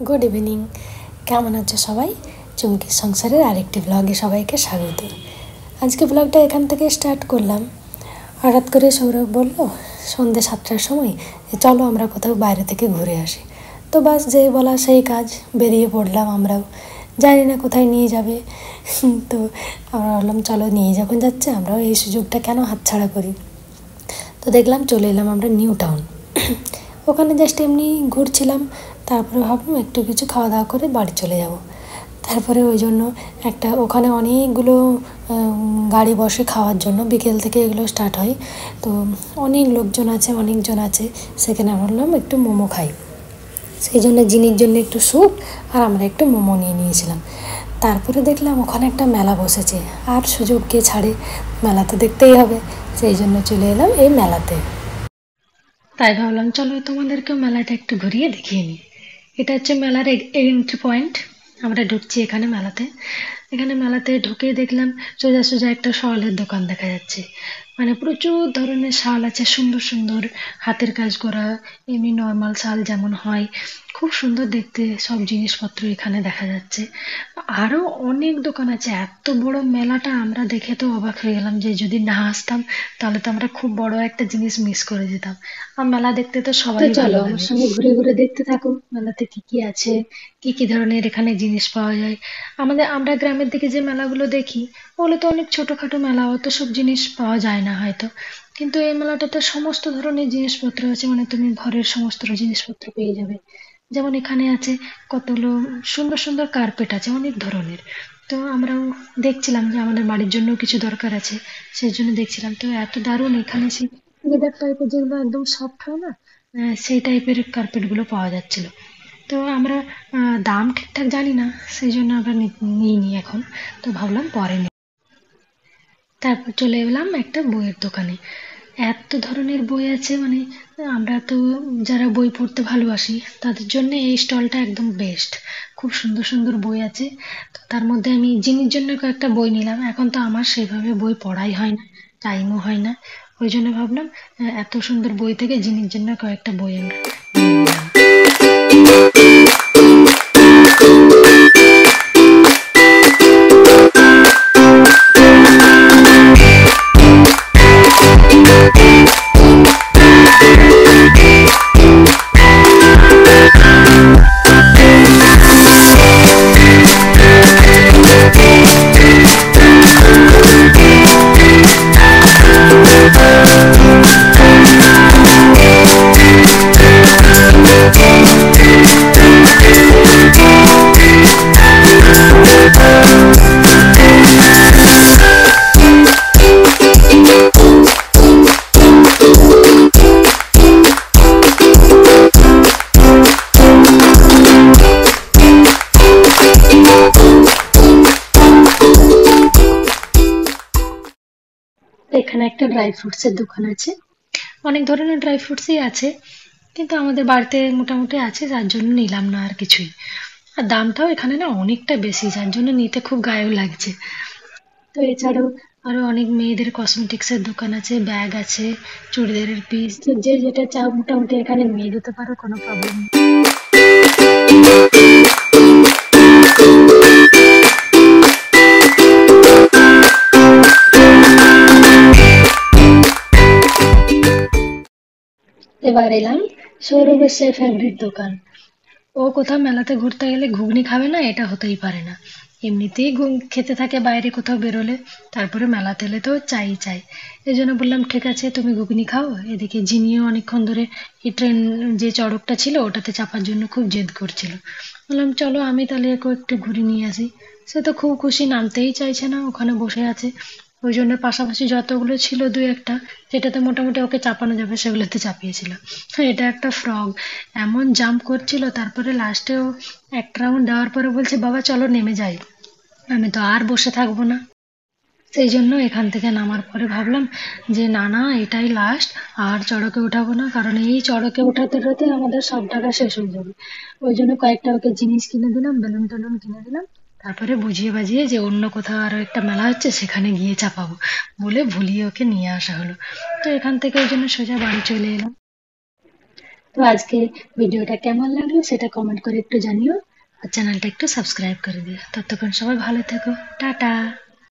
Good evening. কেমন আছো সবাই? চুমকির সংসারের আরেকটি ব্লগে সবাইকে স্বাগত। আজকে ব্লগটা এখান থেকে স্টার্ট করলাম। হঠাৎ করে সৌরভ বলল সন্ধ্যে 7টার সময় চলো আমরা কোথাও বাইরে থেকে ঘুরে আসি। তো বাস যেই বলা সেই কাজ, বেরিয়ে পড়লাম আমরাও। জানি না কোথায় নিয়ে যাবে, তো আমরা বললাম চলো, নিয়ে যখন যাচ্ছে আমরাও এই সুযোগটা কেন হাতছাড়া করি। তো দেখলাম চলে এলাম আমরা নিউ টাউন। ওখানে জাস্ট এমনি ঘুরছিলাম, তারপরে ভাবলাম একটু কিছু খাওয়া দাওয়া করে বাড়ি চলে যাব। তারপরে ওই জন্য ওখানে অনেকগুলো গাড়ি বসে খাওয়ার জন্য, বিকেল থেকে এগুলো স্টার্ট হয়। তো অনেকজন আছে সেখানে ভাবলাম একটু মোমো খাই। সেই জন্য জিনির জন্য একটু স্যুপ আর আমরা একটু মোমো নিয়ে নিয়েছিলাম। তারপরে দেখলাম ওখানে একটা মেলা বসেছে, আর সুযোগ কে ছাড়ে, মেলা তো দেখতেই হবে। সেই জন্য চলে এলাম এই মেলাতে। তাই ভাবলাম চলো তোমাদেরকেও মেলাটা একটু ঘুরিয়ে দেখিয়ে নিই। এটা হচ্ছে মেলার এন্ট্রি পয়েন্ট। আমরা ঢুকছি এখানে মেলাতে ঢুকে দেখলাম সোজা সোজা একটা শালের দোকান দেখা যাচ্ছে। মানে প্রচুর ধরনের শাল আছে, সুন্দর সুন্দর হাতের কাজ করা, এমনি নর্মাল শাল যেমন হয়, খুব সুন্দর দেখতে সব জিনিসপত্র এখানে দেখা যাচ্ছে। আরো অনেক দোকান আছে। এত বড় মেলাটা আমরা দেখে তো অবাক হয়ে গেলাম যে যদি না আসতাম তাহলে তো আমরা খুব বড় একটা জিনিস মিস করে যেতাম। আর মেলা দেখতে তো সবাই চলো আমার সঙ্গে ঘুরে ঘুরে দেখতে থাকো মেলাতে কি কি আছে, কি কি ধরনের এখানে জিনিস পাওয়া যায়। আমরা গ্রামের দিকে যে মেলাগুলো দেখি ওগুলো তো অনেক ছোটখাটো মেলা, অত সব জিনিস পাওয়া যায় না হয়তো, কিন্তু এই মেলাটাতে সমস্ত ধরনের জিনিসপত্র আছে। মানে তুমি ঘরের সমস্ত জিনিসপত্র পেয়ে যাবে। যেমন এখানে আছে কতগুলো সুন্দর সুন্দর কার্পেট আছে অনেক ধরনের। তো আমরাও দেখছিলাম যে আমাদের বাড়ির জন্য কিছু দরকার আছে, সেই জন্য দেখছিলাম। তো এত দারুণ এখানে সেই লেদার টাইপের যেগুলো একদম সফট হয় না, সেই টাইপের কার্পেটগুলো পাওয়া যাচ্ছিল। তো আমরা দাম ঠিকঠাক জানি না, সেই জন্য আমরা নিইনি এখন। তো ভাবলাম পরে নিই। তারপর চলে এলাম একটা বইয়ের দোকানে। এত ধরনের বই আছে, মানে আমরা তো যারা বই পড়তে ভালোবাসি তাদের জন্য এই স্টলটা একদম বেস্ট। খুব সুন্দর সুন্দর বই আছে। তো তার মধ্যে আমি জিনির জন্য কয়েকটা বই নিলাম। এখন তো আমার সেভাবে বই পড়াই হয় না, টাইমও হয় না। ওই জন্য ভাবলাম এত সুন্দর বই থেকে জিনির জন্য কয়েকটা বই আমরা নিয়ে নিলাম। এখানে একটা ড্রাই ফ্রুটসের দোকান আছে। অনেক ধরনের ড্রাই ফ্রুটসই আছে, কিন্তু আমাদের বাড়িতে মোটামুটি আছে, যার জন্য নিলাম না আর কিছুই। আর দামটাও এখানে না অনেকটা বেশি, যার জন্য নিতে খুব গায়েও লাগছে। তো এছাড়াও আরো অনেক মেয়েদের কসমেটিক্স এর দোকান আছে, ব্যাগ আছে, চুড়িদারের পিস, তো যে যেটা চাও মোটামুটি এখানে নিয়ে যেতে পারো, কোনো প্রবলেম নেই। এবার এলাম সৌরভের সেই ফেভারিট দোকান। ও কোথাও মেলাতে ঘুরতে গেলে ঘুগনি খাবে না এটা হতেই পারে না। এমনিতেই খেতে থাকে বাইরে কোথাও বেরোলে, তারপরে মেলাতে এলে তো চাই চাই। এই জন্য বললাম ঠিক আছে তুমি ঘুগনি খাও। এদিকে জিনিও অনেকক্ষণ ধরে এই ট্রেন যে চড়কটা ছিল ওটাতে চাপার জন্য খুব জেদ করছিল। বললাম চলো আমি তাহলে একে একটু ঘুরে নিয়ে আসি। সে তো খুব খুশি, নামতেই চাইছে না, ওখানে বসে আছে। ওই জন্য পাশাপাশি যতগুলো ছিল দুই একটা যেটাতে মোটামুটি ওকে চাপানো যাবে সেগুলোতে চাপিয়েছিল। এটা একটা ফ্রগ, এমন জাম্প করছিল। তারপরে লাস্টেও এক রাউন্ড দেওয়ার পরে বলছে বাবা চলো নেমে যাই। আমি তো আর বসে থাকবো না, সেই জন্য এখান থেকে নামার পরে ভাবলাম যে না না এটাই লাস্ট, আর চড়কে উঠাবো না, কারণ এই চড়কে উঠাতে উঠাতে আমাদের সব টাকা শেষ হয়ে যাবে। ওই জন্য কয়েকটা ওকে জিনিস কিনে দিলাম, বেলুন টেলুন কিনে দিলাম। তারপরে বুঝিয়ে বাজিয়ে যে অন্য কোথাও আরো একটা মেলা হচ্ছে সেখানে গিয়ে চাপাবো বলে ভুলিয়ে ওকে নিয়ে আসা হলো। তো এখান থেকে ওই জন্য সোজা বাড়ি চলে এলাম। তো আজকে ভিডিওটা কেমন লাগলো সেটা কমেন্ট করে একটু জানিও, আর চ্যানেলটা একটু সাবস্ক্রাইব করে দিও। ততক্ষণ সবাই ভালো থেকো, টাটা।